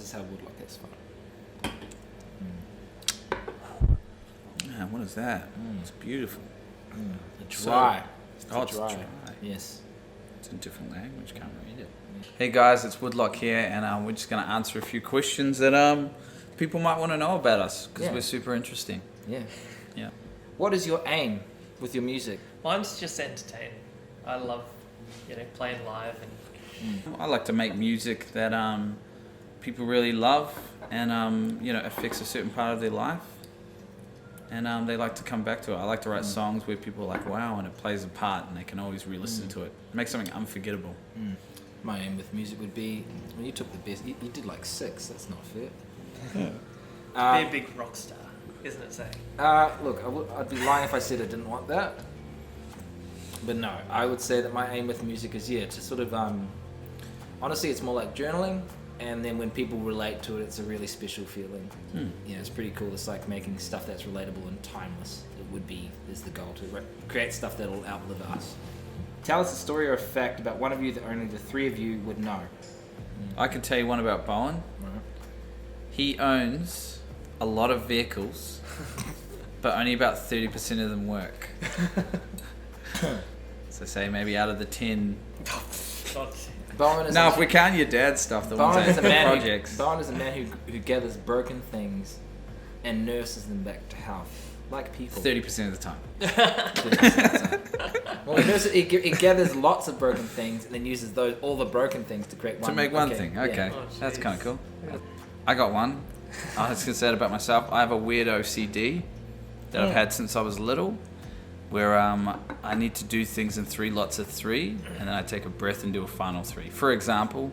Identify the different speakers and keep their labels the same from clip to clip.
Speaker 1: is how Woodlock has fun.
Speaker 2: Man, what is that? It's beautiful.
Speaker 1: Dry.
Speaker 2: It's dry.
Speaker 1: Yes.
Speaker 2: It's in a different language, can't read it. Hey guys, it's Woodlock here, and we're just going to answer a few questions that people might want to know about us, because we're super interesting.
Speaker 1: Yeah.
Speaker 2: Yeah.
Speaker 1: What is your aim with your music?
Speaker 3: Mine's just entertaining. I love, playing live and.
Speaker 2: I like to make music that people really love, and affects a certain part of their life, and they like to come back to it. I like to write songs where people are like, wow, and it plays a part, and they can always re-listen to it. Make something unforgettable.
Speaker 1: My aim with music would be, when you took the best, you did like 6. That's not fair.
Speaker 3: Be a big rock star, isn't it, Zach?
Speaker 1: Look, I'd be lying if I said I didn't want that. But no, I would say that my aim with music is, to sort of, honestly, it's more like journaling, and then when people relate to it, it's a really special feeling. It's pretty cool. It's like making stuff that's relatable and timeless. Is the goal, to create stuff that'll outlive us. Tell us a story or a fact about one of you that only the 3 of you would know.
Speaker 2: I can tell you one about Bowen.
Speaker 1: Right.
Speaker 2: He owns a lot of vehicles, but only about 30% of them work. So say maybe out of the 10.
Speaker 1: Bowen is
Speaker 2: No, if we count your dad's stuff, the
Speaker 1: Bowen
Speaker 2: ones
Speaker 1: is
Speaker 2: that
Speaker 1: a man
Speaker 2: projects.
Speaker 1: Bowen is a man who gathers broken things and nurses them back to health, like people.
Speaker 2: 30% of the time.
Speaker 1: 30% of the time. Well, he gathers lots of broken things and then uses all the broken things to create one.
Speaker 2: To make one thing. Okay,
Speaker 1: Yeah.
Speaker 3: Oh,
Speaker 2: that's
Speaker 3: jeez.
Speaker 2: kind of cool. I got one. I was going to say it about myself. I have a weird OCD that I've had since I was little, where I need to do things in 3 lots of 3, and then I take a breath and do a final 3. For example,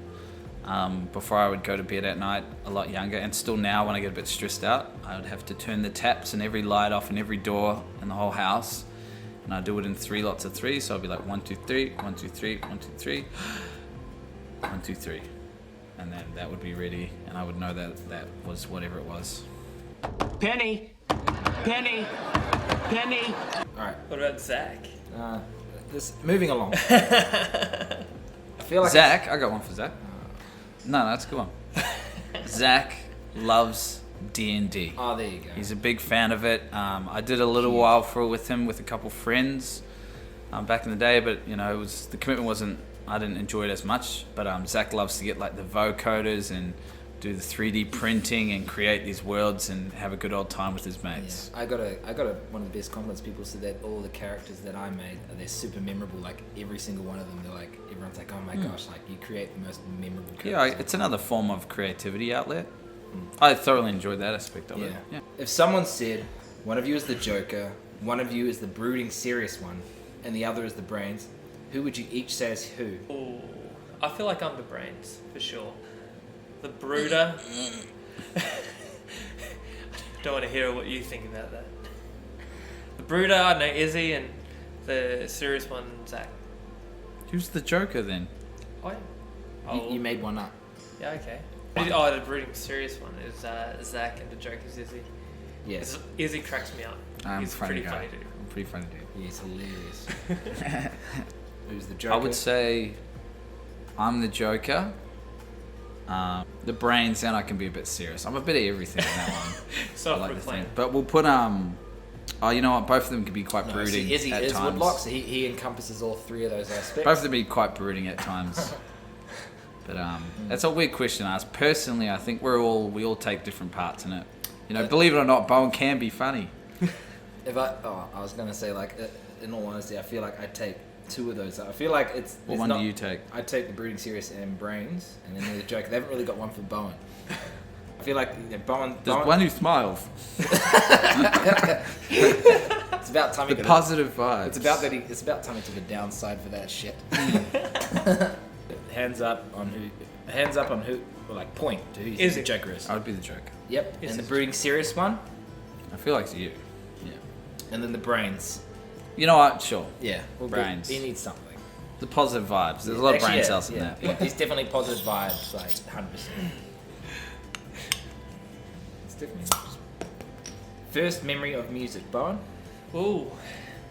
Speaker 2: before I would go to bed at night, a lot younger, and still now when I get a bit stressed out, I would have to turn the taps and every light off and every door in the whole house, and I do it in 3 lots of 3. So I'll be like 1, 2, 3, 1, 2, 3, 1, 2, 3, 1, 2, 3, and then that would be ready, and I would know that was whatever it was.
Speaker 4: Penny! Penny! Penny!
Speaker 1: All right.
Speaker 3: What about Zach?
Speaker 1: Moving along. I feel like
Speaker 2: Zach, I got one for Zach. No, that's a good one. Zach loves D&D.
Speaker 1: Oh, there you go.
Speaker 2: He's a big fan of it. I did a little while with him with a couple friends back in the day, but the commitment wasn't. I didn't enjoy it as much. But Zach loves to get like the vocoders and do the 3D printing and create these worlds and have a good old time with his mates.
Speaker 1: Yeah. I got one of the best compliments. People said that all the characters that I made, they're super memorable. Like every single one of them, everyone's like, oh my gosh, like you create the most memorable characters.
Speaker 2: Yeah, it's another form of creativity outlet. I thoroughly enjoyed that aspect of it. Yeah.
Speaker 1: If someone said one of you is the Joker, one of you is the brooding serious one, and the other is the brains, who would you each say is who?
Speaker 3: Ooh, I feel like I'm the brains, for sure. The brooder. Don't want to hear what you think about that. The brooder, I know Izzy, and the serious one, Zach.
Speaker 2: Who's the Joker then?
Speaker 3: Oh, yeah. Oh,
Speaker 1: You made one up.
Speaker 3: yeah, okay. Oh, the brooding serious one is Zach, and the joke is Izzy.
Speaker 1: Yes.
Speaker 3: Izzy cracks me up. He's
Speaker 2: funny
Speaker 3: pretty
Speaker 2: guy.
Speaker 3: funny dude.
Speaker 2: I'm pretty funny dude.
Speaker 1: Yeah, it's hilarious. Who's the Joker?
Speaker 2: I would say I'm the Joker. The brains, and I can be a bit serious. I'm a bit of everything in that one. I like to think. But we'll put you know what? Both of them can be quite brooding
Speaker 1: Izzy
Speaker 2: at
Speaker 1: is
Speaker 2: times.
Speaker 1: Woodlock, so he encompasses all 3 of those aspects.
Speaker 2: Both of them be quite brooding at times. But that's a weird question to ask. Personally, I think we all take different parts in it. Believe it or not, Bowen can be funny.
Speaker 1: I was gonna say, like, in all honesty, I feel like I take 2 of those. I feel like
Speaker 2: What one do you take?
Speaker 1: I take the brooding serious and brains, and then the Joker. They haven't really got one for Bowen. I feel like Bowen.
Speaker 2: There's one who smiles.
Speaker 1: It's about time.
Speaker 2: The positive vibes.
Speaker 1: It's about time he took a downside for that shit. Hands up on who. Or like point to who you think the Joker is.
Speaker 2: I would be the Joker.
Speaker 1: Yep. And the brooding serious one.
Speaker 2: I feel like it's you. Yeah.
Speaker 1: And then the brains.
Speaker 2: You know what? Sure.
Speaker 1: Yeah.
Speaker 2: Brains.
Speaker 1: He needs something.
Speaker 2: The positive vibes. There's a lot of brain cells in there.
Speaker 1: Yeah. He's definitely positive vibes, like 100%. It's definitely first memory of music, Bowen.
Speaker 3: Ooh,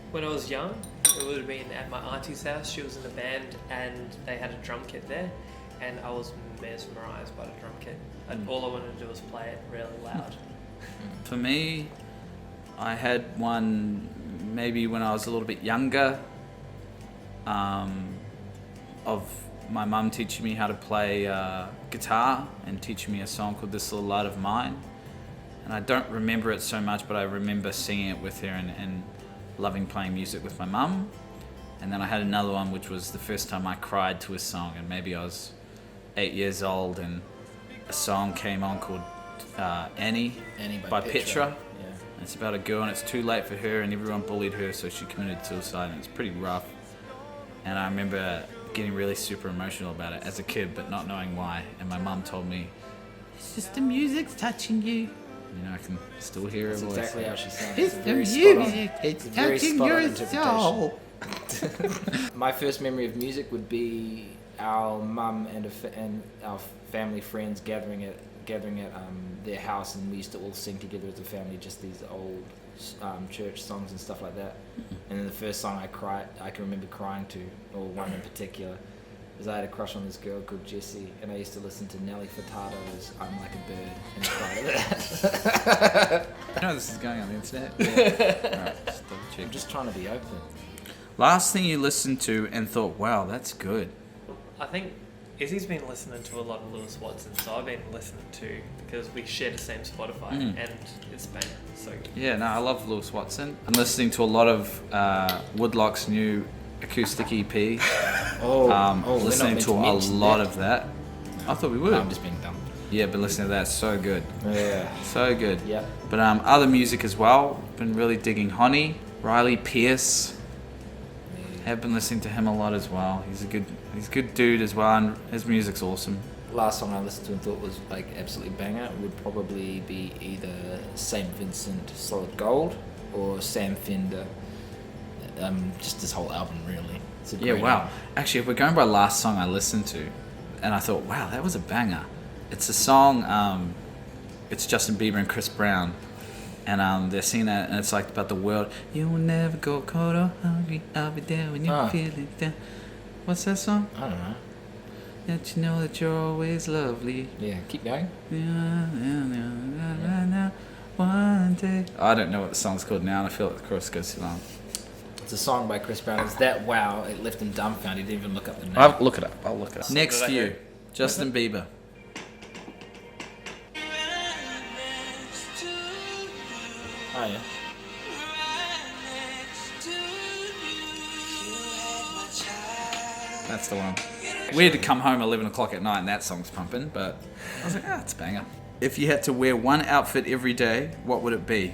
Speaker 3: when I was young, it would have been at my auntie's house. She was in a band and they had a drum kit there. and I was mesmerised by the drum kit. And all I wanted to do was play it really loud.
Speaker 2: For me, I had one maybe when I was a little bit younger, of my mum teaching me how to play guitar and teaching me a song called This Little Light of Mine. And I don't remember it so much, but I remember singing it with her and loving playing music with my mum. And then I had another one, which was the first time I cried to a song, and maybe I was 8 years old, and a song came on called Annie by Petra.
Speaker 1: Yeah.
Speaker 2: And it's about a girl, and it's too late for her, and everyone bullied her, so she committed suicide, and it's pretty rough. And I remember getting really super emotional about it as a kid, but not knowing why. And my mum told me, "It's just the music's touching you." You know, I can still hear her
Speaker 1: That's
Speaker 2: voice.
Speaker 1: exactly how she sounds.
Speaker 2: It's
Speaker 1: a
Speaker 2: the
Speaker 1: very spot on-
Speaker 2: music, it's
Speaker 1: a very
Speaker 2: touching
Speaker 1: spot on
Speaker 2: your
Speaker 1: interpretation.
Speaker 2: soul.
Speaker 1: My first memory of music would be our mum and our family friends gathering at their house, and we used to all sing together as a family, just these old church songs and stuff like that. And then the first song I can remember crying to, or one in particular, was I had a crush on this girl called Jessie, and I used to listen to Nelly Furtado's "I'm Like a Bird" and cry to that.
Speaker 2: You know this is going on the internet? Alright, just double check.
Speaker 1: I'm just trying to be open.
Speaker 2: Last thing you listened to and thought, wow, that's good.
Speaker 3: I think Izzy's been listening to a lot of Lewis Watson, so I've been listening to, because we share the same Spotify, and it's been so good.
Speaker 2: Yeah, no, I love Lewis Watson. I'm listening to a lot of Woodlock's new acoustic EP. Listening to a lot of that. I thought we would.
Speaker 1: I'm just being dumb.
Speaker 2: Yeah, but listening to that, so good.
Speaker 1: Yeah.
Speaker 2: So good.
Speaker 1: Yeah.
Speaker 2: But other music as well. Been really digging Honey, Riley Pierce. Have been listening to him a lot as well. He's a good dude as well, and his music's awesome.
Speaker 1: Last song I listened to and thought was like absolutely banger would probably be either St. Vincent Solid Gold or Sam Fender. Just this whole album really. It's a
Speaker 2: Yeah,
Speaker 1: great
Speaker 2: wow.
Speaker 1: album.
Speaker 2: Actually, if we're going by last song I listened to, and I thought, wow, that was a banger. It's a song, it's Justin Bieber and Chris Brown. And they're singing that, and it's like about the world. You will never go cold or hungry. I'll be there when you feel it down. What's that song?
Speaker 1: I don't know.
Speaker 2: That you know that you're always lovely.
Speaker 1: Yeah, keep going.
Speaker 2: One day. I don't know what the song's called now, and I feel like the chorus goes too long.
Speaker 1: It's a song by Chris Brown. It's that wow, it left him dumbfounded. He didn't even look up the name.
Speaker 2: I'll look it up. Next
Speaker 3: Did I
Speaker 2: to
Speaker 3: hear
Speaker 2: you, Justin Bieber.
Speaker 1: Oh yeah.
Speaker 2: That's the one. Weird to come home 11 o'clock at night and that song's pumping, but I was like, it's a banger. If you had to wear one outfit every day, what would it be?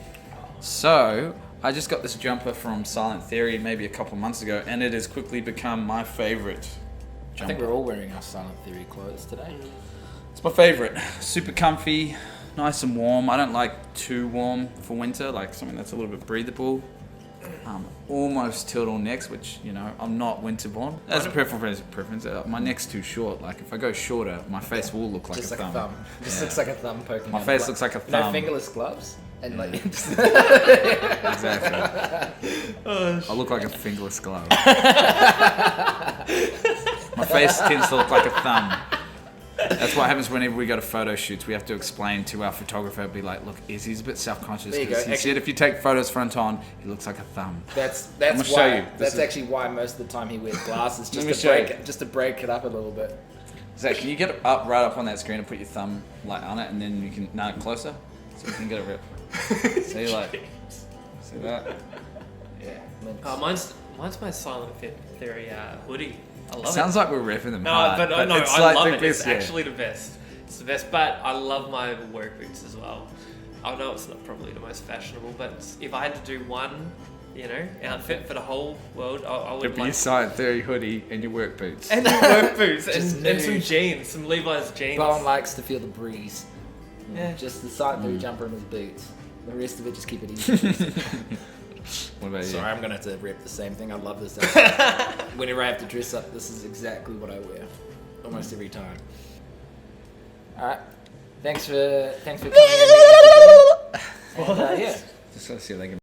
Speaker 2: So, I just got this jumper from Silent Theory maybe a couple months ago, and it has quickly become my favorite jumper.
Speaker 1: I think we're all wearing our Silent Theory clothes today.
Speaker 2: It's my favorite. Super comfy, nice and warm. I don't like too warm for winter, like something that's a little bit breathable. Almost turtlenecks, which, you know, I'm not winter born. That's a preference. My neck's too short. Like, if I go shorter, my face will look like
Speaker 1: Just
Speaker 2: a
Speaker 1: like
Speaker 2: thumb.
Speaker 1: a thumb. Just looks like a thumb poking
Speaker 2: My
Speaker 1: out.
Speaker 2: face
Speaker 1: Like-
Speaker 2: looks like a
Speaker 1: You know,
Speaker 2: thumb.
Speaker 1: fingerless gloves? And like...
Speaker 2: Exactly. I look like a fingerless glove. My face tends to look like a thumb. That's what happens whenever we go to photo shoots. We have to explain to our photographer, be like, look, Izzy's a bit self-conscious
Speaker 1: There you
Speaker 2: because
Speaker 1: go.
Speaker 2: he said if you take photos front on, he looks like a thumb.
Speaker 1: That's
Speaker 2: I'ma show
Speaker 1: why.
Speaker 2: you. This
Speaker 1: That's
Speaker 2: is-
Speaker 1: actually why most of the time he wears glasses,
Speaker 2: Let me
Speaker 1: just
Speaker 2: show you.
Speaker 1: to break it up a little bit.
Speaker 2: Zach, can you get it up right up on that screen and put your thumb like on it, and then you can closer, so you can get it rip. See, like, see that? Yeah.
Speaker 3: Mine's my Silent Theory hoodie. I love
Speaker 2: Sounds
Speaker 3: it.
Speaker 2: like we're ripping them
Speaker 3: No,
Speaker 2: hard,
Speaker 3: but no,
Speaker 2: it's
Speaker 3: I
Speaker 2: like
Speaker 3: love
Speaker 2: the
Speaker 3: it. It's
Speaker 2: best, yeah.
Speaker 3: actually the best. It's the best, but I love my work boots as well. I know it's not probably the most fashionable, but if I had to do one, outfit for the whole world, I would
Speaker 2: It'd be
Speaker 3: like...
Speaker 2: your Silent Theory hoodie and your work boots.
Speaker 3: And your work boots,
Speaker 1: Just
Speaker 3: and some
Speaker 1: nude.
Speaker 3: jeans, some Levi's jeans.
Speaker 1: Bowen likes to feel the breeze.
Speaker 3: Yeah.
Speaker 1: Just the Silent Theory jumper and his boots. The rest of it, just keep it easy.
Speaker 2: What about you?
Speaker 1: Sorry, I'm gonna have to rep the same thing. I love this outfit. Whenever I have to dress up, this is exactly what I wear, almost every time. All right, thanks for coming. And yeah.
Speaker 2: Just gotta see if they can